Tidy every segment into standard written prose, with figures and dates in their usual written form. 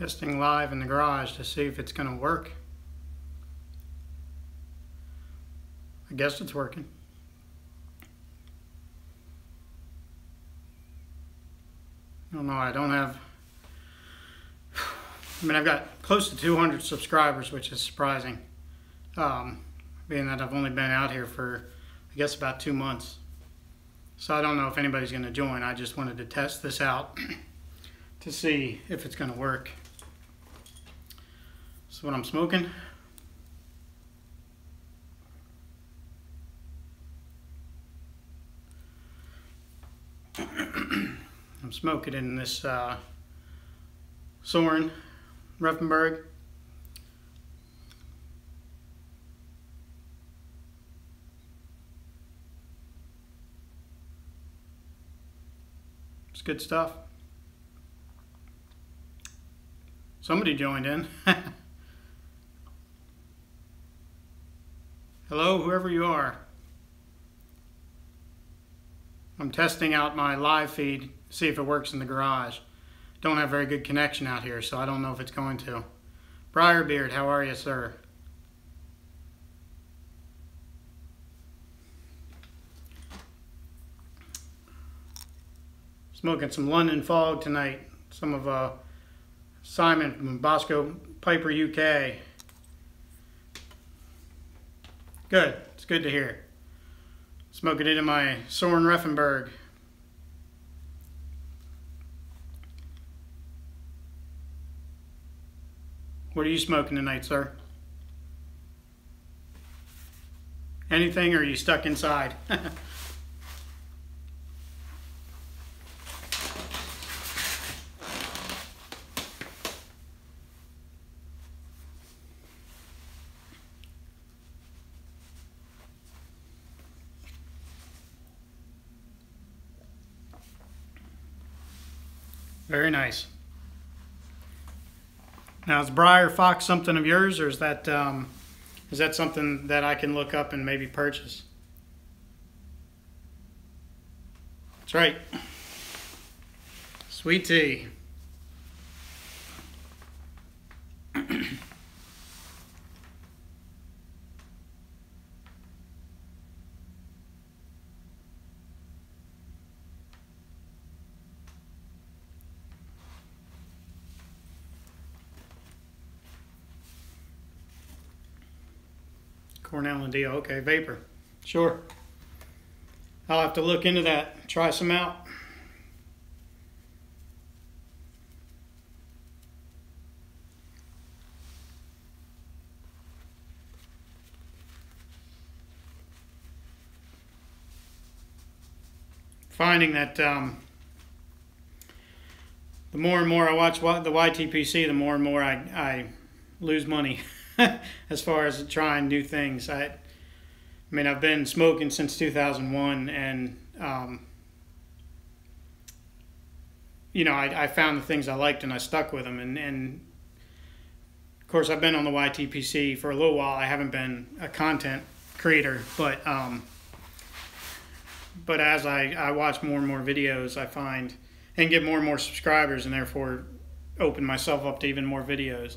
Testing live in the garage to see if it's going to work. I guess it's working. I don't know, I don't have... I mean, I've got close to 200 subscribers, which is surprising. Being that I've only been out here for, I guess, about 2 months. So I don't know if anybody's going to join. I just wanted to test this out to see if it's going to work. This is what I'm smoking. I'm smoking in this Soren Reifenberg. It's good stuff. Somebody joined in. Hello, whoever you are. I'm testing out my live feed, see if it works in the garage. Don't have very good connection out here, so I don't know if it's going to. Briarbeard, how are you, sir? Smoking some London Fog tonight. Some of Simon from Bosco Piper UK. Good, it's good to hear. Smoking it in my Soren Reifenberg. What are you smoking tonight, sir? Anything, or are you stuck inside? Very nice. Now, is Briar Fox something of yours, or is that something that I can look up and maybe purchase? That's right. Sweet tea. Cornell and Dio, okay, vapor. Sure. I'll have to look into that, try some out. Finding that the more and more I watch the YTPC, the more and more I lose money. As far as trying new things. I mean, I've been smoking since 2001, and you know, I found the things I liked and I stuck with them, and of course I've been on the YTPC for a little while. I haven't been a content creator, but as I watch more and more videos, I find, and get more and more subscribers, and therefore open myself up to even more videos,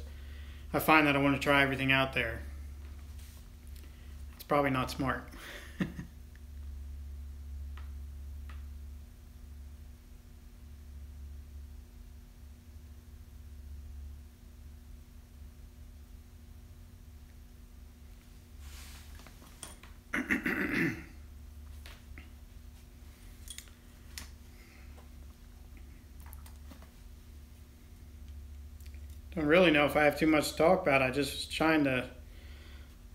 I find that I want to try everything out there. It's probably not smart. Don't really know if I have too much to talk about. I just was trying to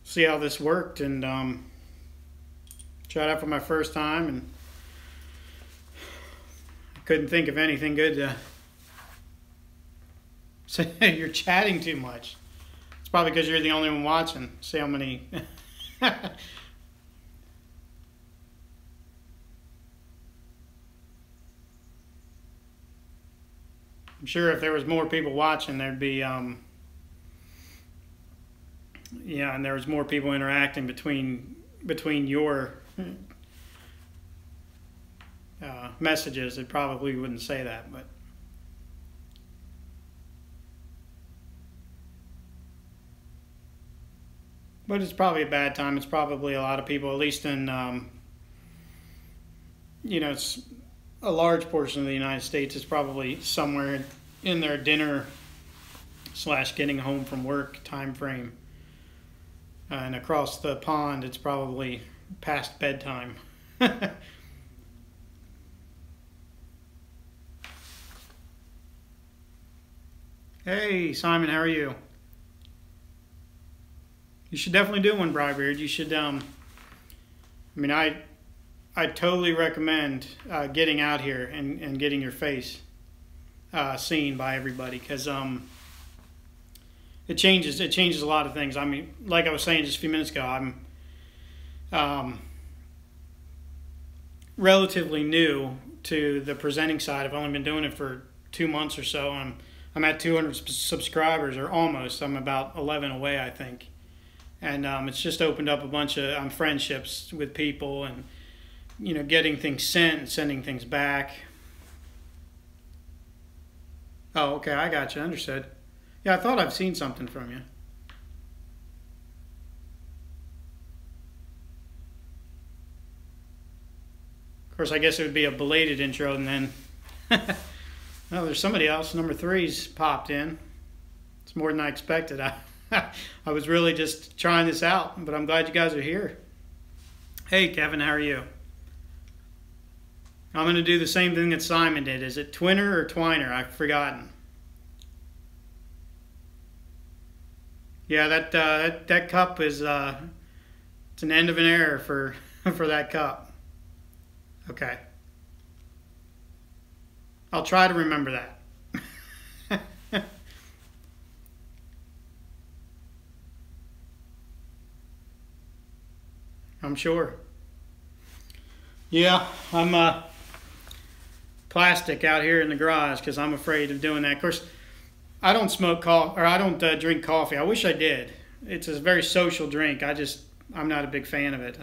see how this worked, and tried it out for my first time, and I couldn't think of anything good to say. You're chatting too much. It's probably because you're the only one watching. See how many... I'm sure if there was more people watching, there'd be, yeah, and there was more people interacting between your messages. It probably wouldn't say that, but But it's probably a bad time. It's probably a lot of people, at least in, it's a large portion of the United States is probably somewhere in their dinner / getting home from work time frame. And across the pond, it's probably past bedtime. Hey, Simon, how are you? You should definitely do one, Brybeard. You should, I totally recommend getting out here and getting your face seen by everybody, because it changes a lot of things. I mean, like I was saying just a few minutes ago, I'm relatively new to the presenting side. I've only been doing it for 2 months or so. I'm at 200 subscribers, or almost. I'm about 11 away, I think. And it's just opened up a bunch of friendships with people, and getting things sent and sending things back. Oh, okay, I got you. Understood. Yeah, I thought I've seen something from you. Of course, I guess it would be a belated intro, and then oh, there's somebody else. Number 3's popped in. It's more than I expected. I was really just trying this out, but I'm glad you guys are here. Hey, Kevin, how are you? I'm going to do the same thing that Simon did. Is it Twinner or Twiner? I've forgotten. Yeah, that cup is it's an end of an era for for that cup. Okay. I'll try to remember that. I'm sure. Yeah, I'm plastic out here in the garage because I'm afraid of doing that. Of course, I don't smoke coffee, or I don't drink coffee. I wish I did. It's a very social drink. I'm not a big fan of it.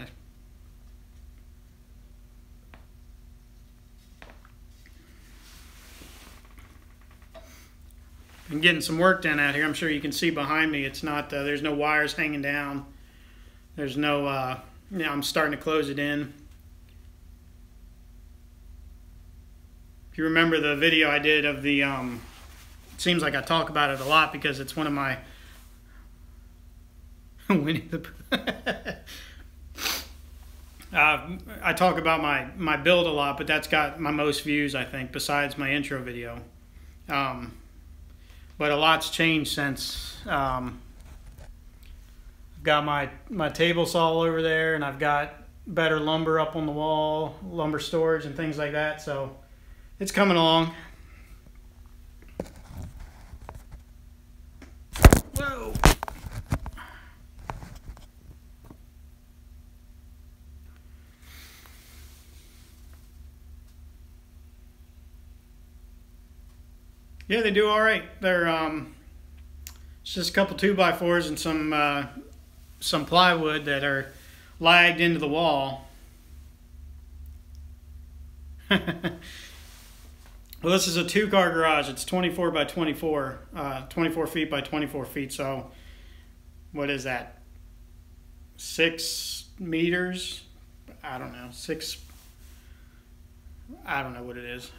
I'm getting some work done out here. I'm sure you can see behind me. It's not. There's no wires hanging down. There's no. I'm starting to close it in. If you remember the video I did of the, it seems like I talk about it a lot because it's one of my, Winnie the Pooh. I talk about my build a lot, but that's got my most views, I think, besides my intro video. But a lot's changed since. I've got my table saw over there, and I've got better lumber up on the wall, lumber storage and things like that. So it's coming along. Whoa. Yeah, they do all right. They're it's just a couple 2x4s and some plywood that are lagged into the wall. Well, this is a 2-car garage. It's 24 by 24, 24 feet by 24 feet. So what is that? 6 meters? I don't know. I don't know what it is.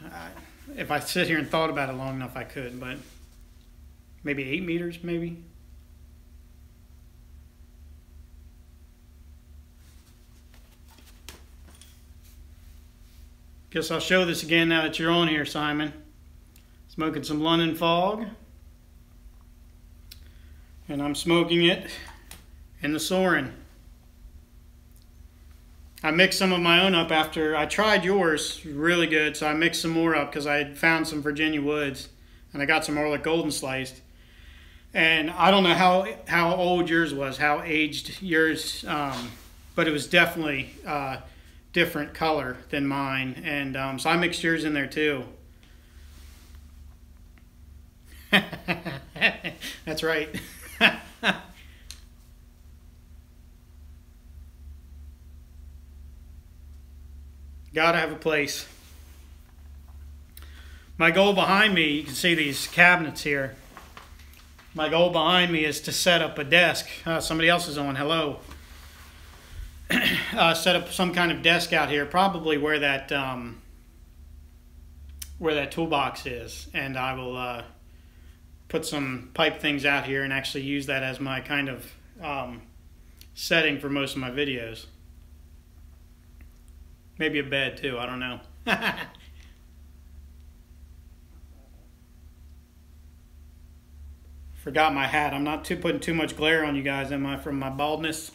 If I sit here and thought about it long enough, I could, but maybe 8 meters, maybe. Guess I'll show this again now that you're on here, Simon. Smoking some London Fog. And I'm smoking it in the Soarin'. I mixed some of my own up after I tried yours. Really good. So I mixed some more up because I had found some Virginia Woods. And I got some Orlick Golden Sliced. And I don't know how old yours was, how aged yours, but it was definitely different color than mine, and so I mixed yours in there too. That's right. Gotta have a place. My goal behind me, you can see these cabinets here. my goal behind me is to set up a desk. Somebody else is on. Hello. Set up some kind of desk out here, probably where that toolbox is, and I will put some pipe things out here and actually use that as my kind of setting for most of my videos. Maybe a bed too, I don't know. Forgot my hat. I'm not putting too much glare on you guys, am I, from my baldness?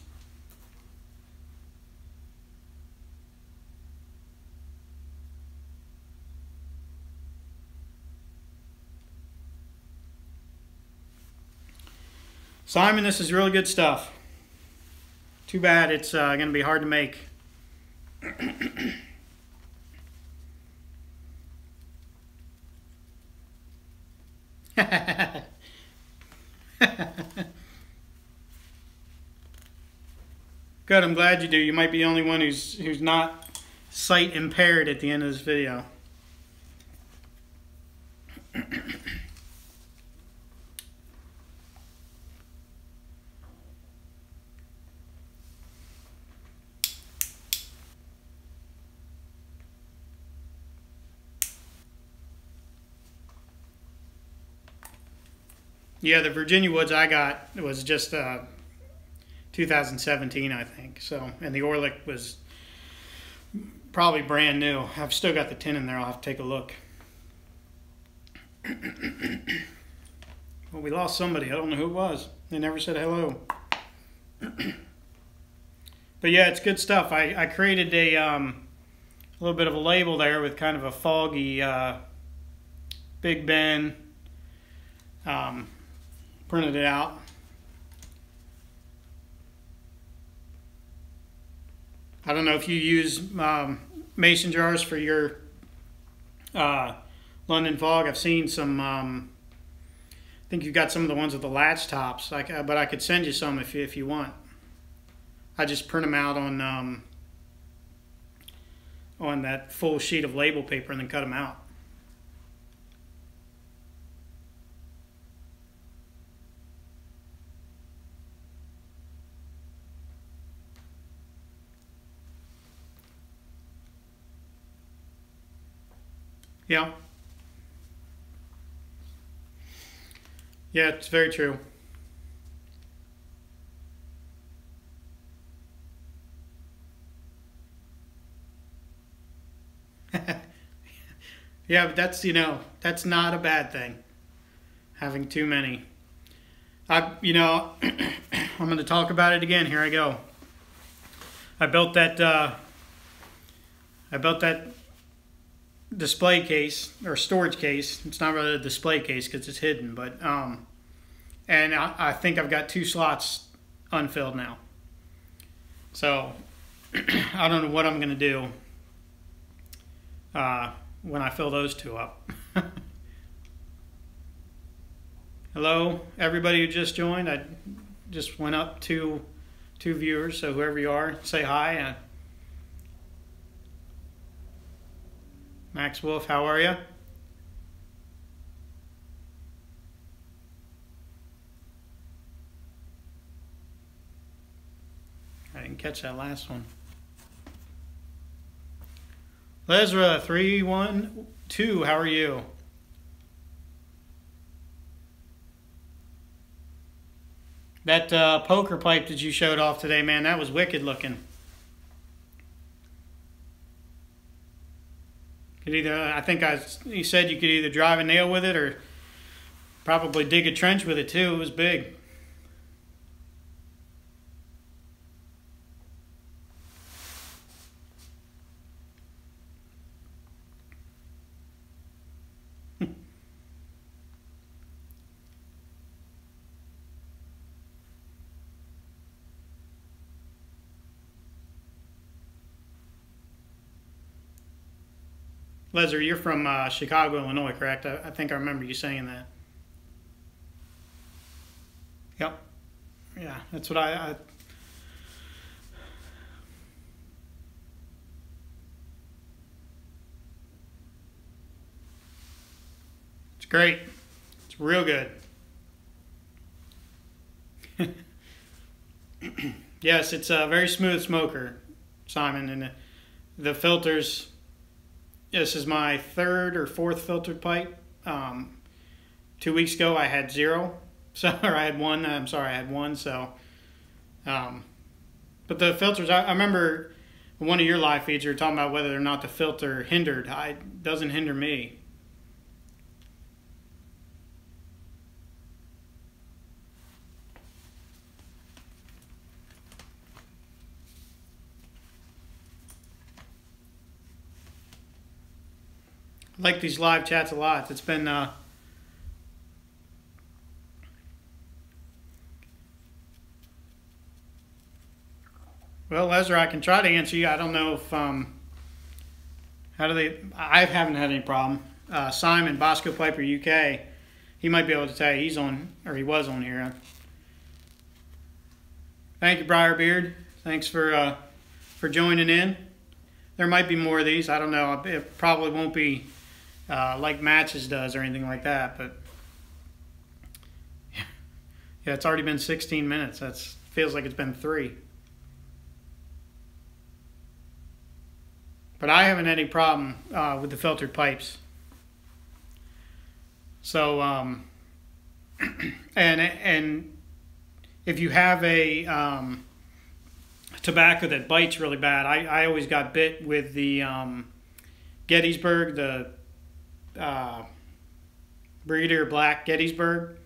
Simon, this is really good stuff. Too bad it's going to be hard to make. Good, I'm glad you do. You might be the only one who's not sight impaired at the end of this video. Yeah, the Virginia Woods I got was just 2017, I think. So, and the Orlik was probably brand new. I've still got the tin in there. I'll have to take a look. Well, we lost somebody. I don't know who it was. They never said hello. But yeah, it's good stuff. I created a little bit of a label there with kind of a foggy Big Ben. Printed it out. I don't know if you use mason jars for your London fog. I've seen some, I think you've got some of the ones with the latch tops, but I could send you some if you want. I just print them out on that full sheet of label paper and then cut them out. Yeah. Yeah, it's very true. Yeah, but that's, that's not a bad thing, having too many. I'm going to talk about it again. Here I go. I built that display case or storage case. It's not really a display case because it's hidden, but and I think I've got 2 slots unfilled now. So I don't know what I'm gonna do when I fill those 2 up. Hello, everybody who just joined. I just went up to 2 viewers, so whoever you are, say hi. Max Wolf, how are you? I didn't catch that last one. Lesra 312, how are you? That poker pipe that you showed off today, man, that was wicked looking. I think you said you could either drive a nail with it or probably dig a trench with it too. It was big. Leslie, you're from Chicago, Illinois, correct? I think I remember you saying that. Yep. Yeah, that's what I It's great. It's real good. Yes, it's a very smooth smoker, Simon, and the filters. This is my third or fourth filtered pipe. 2 weeks ago, I had zero, so or I had one. I'm sorry, I had one. So, but the filters. I remember one of your live feeds you were talking about whether or not the filter hindered. It doesn't hinder me. I like these live chats a lot. It's been well, Ezra, I can try to answer you. I don't know if how do they? I haven't had any problem. Simon Bosco Piper UK, he might be able to tell you. He's on, or he was on here. Thank you, Briarbeard. Thanks for joining in. There might be more of these. I don't know. It probably won't be like Matches does or anything like that. But yeah, it's already been 16 minutes. That feels like it's been 3. But I haven't had any problem with the filtered pipes. So, and if you have a tobacco that bites really bad, I always got bit with the Gettysburg, the Brigadier Black Gettysburg.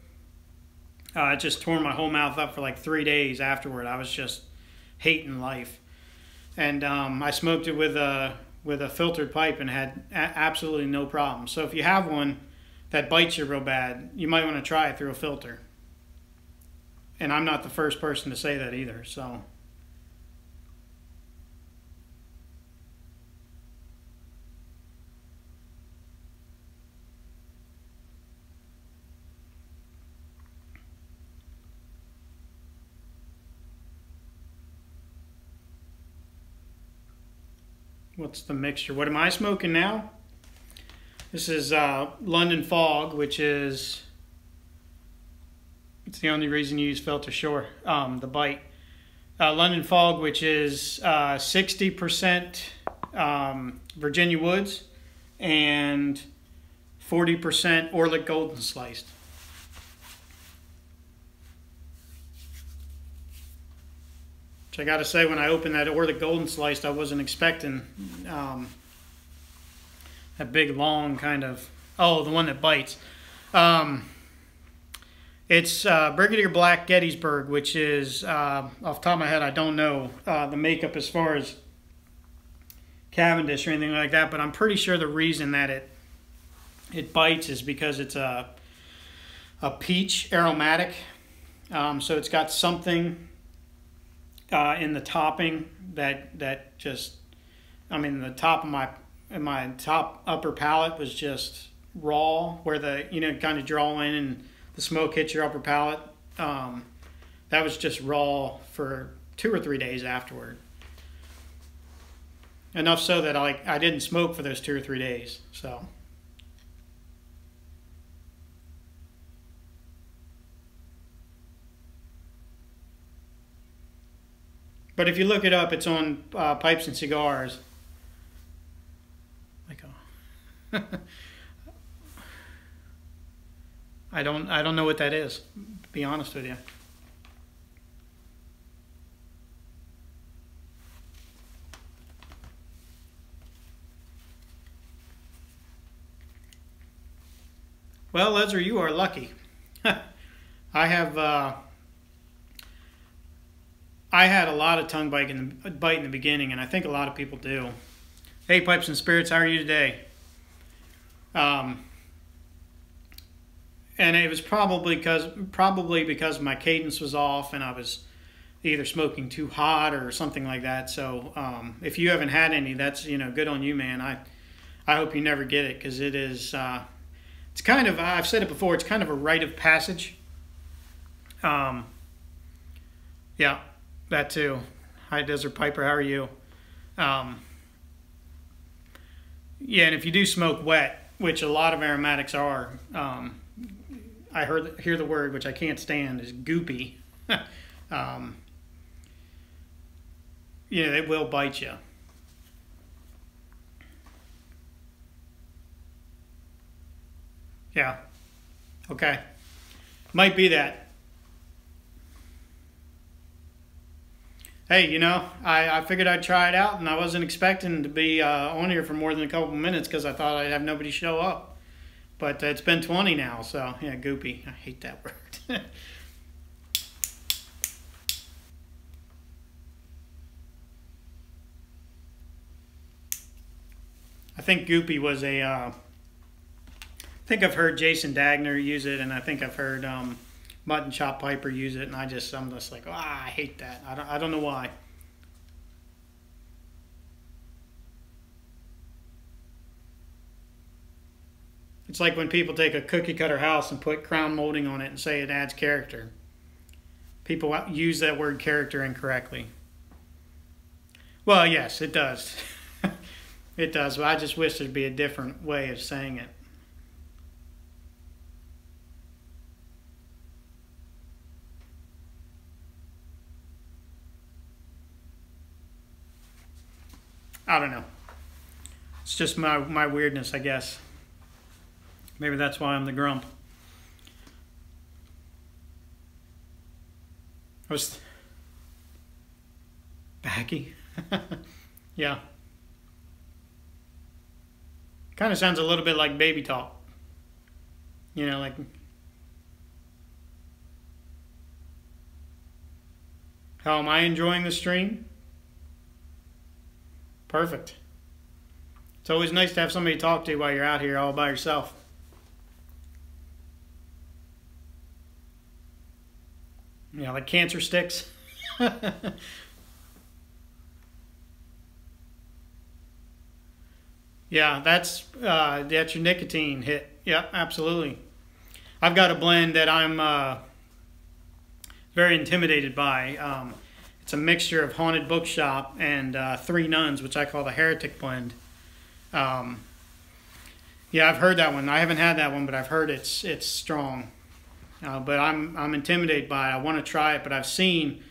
It just tore my whole mouth up for like 3 days afterward. I was just hating life. And I smoked it with a filtered pipe and had absolutely no problem. So if you have one that bites you real bad, you might want to try it through a filter. And I'm not the first person to say that either. So. What's the mixture? What am I smoking now? This is London Fog, which is, it's the only reason you use filter, sure, the bite. London Fog, which is 60% Virginia Woods and 40% Orlik Golden Sliced. I got to say, when I opened that Orlik Golden Sliced, I wasn't expecting that big, long kind of... Oh, the one that bites. It's Brigadier Black Gettysburg, which is, off the top of my head, I don't know the makeup as far as Cavendish or anything like that, but I'm pretty sure the reason that it bites is because it's a peach aromatic. So it's got something... in the topping that just, I mean, the top of my top upper palate was just raw, where the, kind of draw in and the smoke hits your upper palate. That was just raw for 2 or 3 days afterward. Enough so that I didn't smoke for those 2 or 3 days. So. But if you look it up, it's on Pipes and Cigars. I don't know what that is, to be honest with you. Well, Ezra, you are lucky. I had a lot of tongue bite in the beginning, and I think a lot of people do. Hey, Pipes and Spirits, how are you today? And it was probably because my cadence was off, and I was either smoking too hot or something like that. So if you haven't had any, that's good on you, man. I hope you never get it, because it is it's kind of, I've said it before, it's kind of a rite of passage. Yeah. That too. Hi, Desert Piper. How are you? Yeah, and if you do smoke wet, which a lot of aromatics are, I hear the word, which I can't stand, is goopy. you know, it will bite you. Yeah. Okay. Might be that. Hey, you know, I figured I'd try it out, and I wasn't expecting to be on here for more than a couple minutes because I thought I'd have nobody show up. But it's been 20 now, so yeah, goopy. I hate that word. I think goopy was a. I think I've heard Jason Dagner use it, and I think I've heard Mutton Chop Piper use it, and I'm just like, I hate that. I don't know why. It's like when people take a cookie cutter house and put crown molding on it and say it adds character. People use that word character incorrectly. Well, yes, it does. It does, but I just wish there'd be a different way of saying it. I don't know. It's just my weirdness, I guess. Maybe that's why I'm the grump. I was Backy. Yeah. Kind of sounds a little bit like baby talk. You know, like, how am I enjoying the stream? Perfect. It's always nice to have somebody to talk to while you're out here all by yourself. Yeah, like cancer sticks. Yeah, that's your nicotine hit. Yeah, absolutely. I've got a blend that I'm very intimidated by. It's a mixture of Haunted Bookshop and Three Nuns, which I call the Heretic Blend. Yeah, I've heard that one. I haven't had that one, but I've heard it's strong. But I'm intimidated by it. I want to try it, but I've seen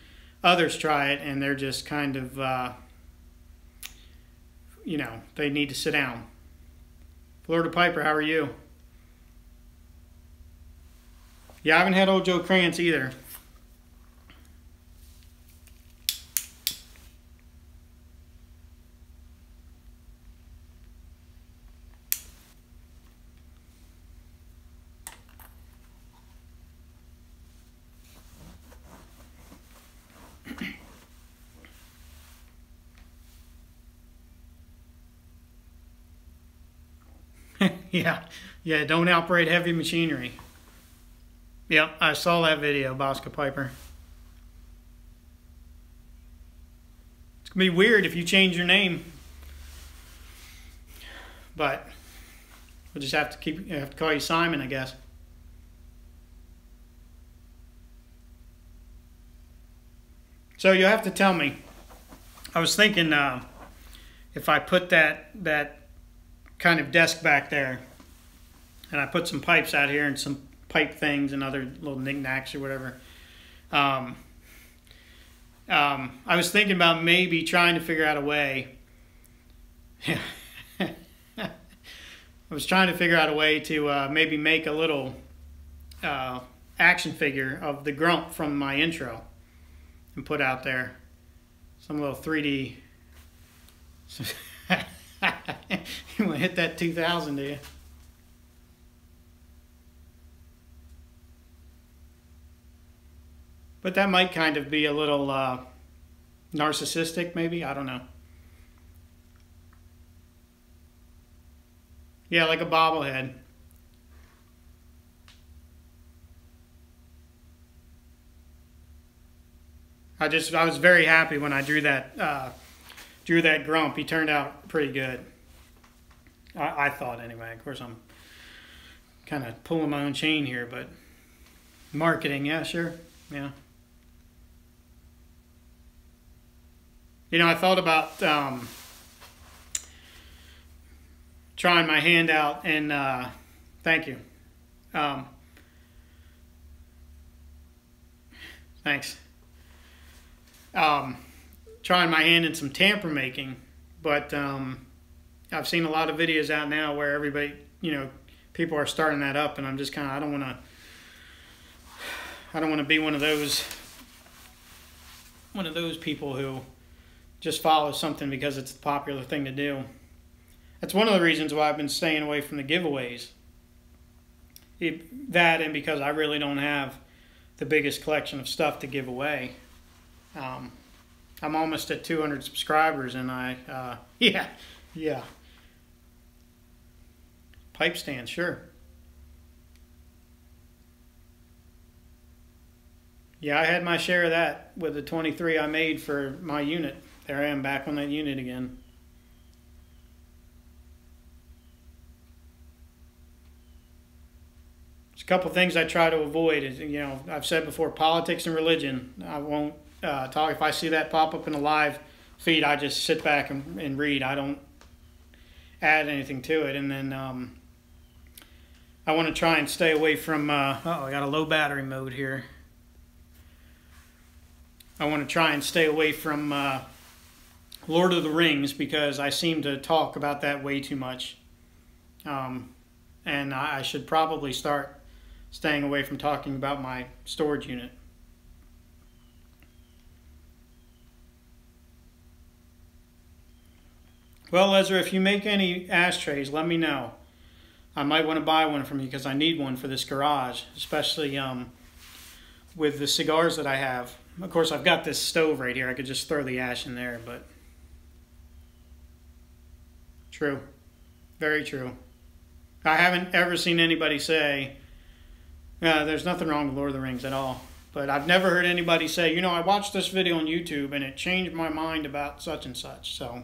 others try it, and they're just kind of, you know, they need to sit down. Florida Piper, how are you? Yeah, I haven't had Old Joe Krantz either. Yeah, don't operate heavy machinery. Yep, I saw that video, Bosca Piper. It's gonna be weird if you change your name, but we'll just have to call you Simon, I guess. So you'll have to tell me. I was thinking if I put that kind of desk back there, and I put some pipes out here and some pipe things and other little knickknacks or whatever. I was thinking about maybe trying to figure out a way. I was trying to figure out a way to maybe make a little action figure of the grump from my intro and put out there some little 3D. You want to hit that 2000, do you? But that might kind of be a little narcissistic, maybe. I don't know. Yeah, like a bobblehead. I was very happy when I drew that grump. He turned out pretty good. I thought anyway. Of course, I'm kind of pulling my own chain here, but marketing, yeah, sure, yeah. You know, I thought about trying my hand out and thank you. Thanks. Trying trying my hand in some tamper making, but I've seen a lot of videos out now where everybody, people are starting that up, and I'm just kind of, I don't want to be one of those people who just follow something because it's the popular thing to do. That's one of the reasons why I've been staying away from the giveaways. That, and because I really don't have the biggest collection of stuff to give away. I'm almost at 200 subscribers, and yeah. Pipe stand, sure. Yeah, I had my share of that with the 23 I made for my unit. There I am back on that unit again. There's a couple things I try to avoid. I've said before, politics and religion. I won't talk. If I see that pop up in a live feed, I just sit back and read. I don't add anything to it. And then I want to try and stay away from, I got a low battery mode here. I want to try and stay away from Lord of the Rings, because I seem to talk about that way too much. And I should probably start staying away from talking about my storage unit. Well, Ezra, if you make any ashtrays, let me know. I might want to buy one from you because I need one for this garage, especially with the cigars that I have. Of course, I've got this stove right here. I could just throw the ash in there, but... True. Very true. I haven't ever seen anybody say, there's nothing wrong with Lord of the Rings at all. But I've never heard anybody say, I watched this video on YouTube and it changed my mind about such and such. So,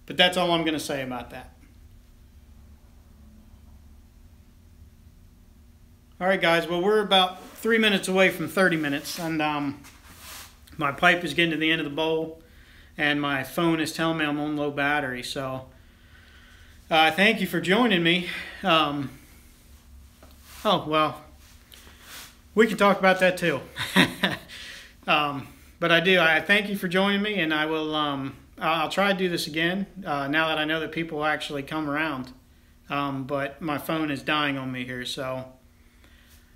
but that's all I'm going to say about that. All right, guys. Well, we're about 3 minutes away from 30 minutes. And my pipe is getting to the end of the bowl. And my phone is telling me I'm on low battery. So, thank you for joining me. Oh, well, we can talk about that too. But I thank you for joining me, and I will, I'll try to do this again, now that I know that people actually come around. But my phone is dying on me here, so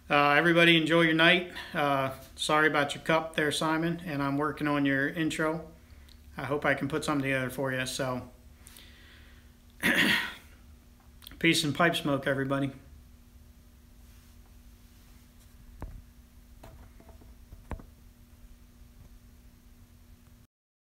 everybody enjoy your night. Sorry about your cup there, Simon, and I'm working on your intro. I hope I can put something together for you, so... Peace and pipe smoke, everybody.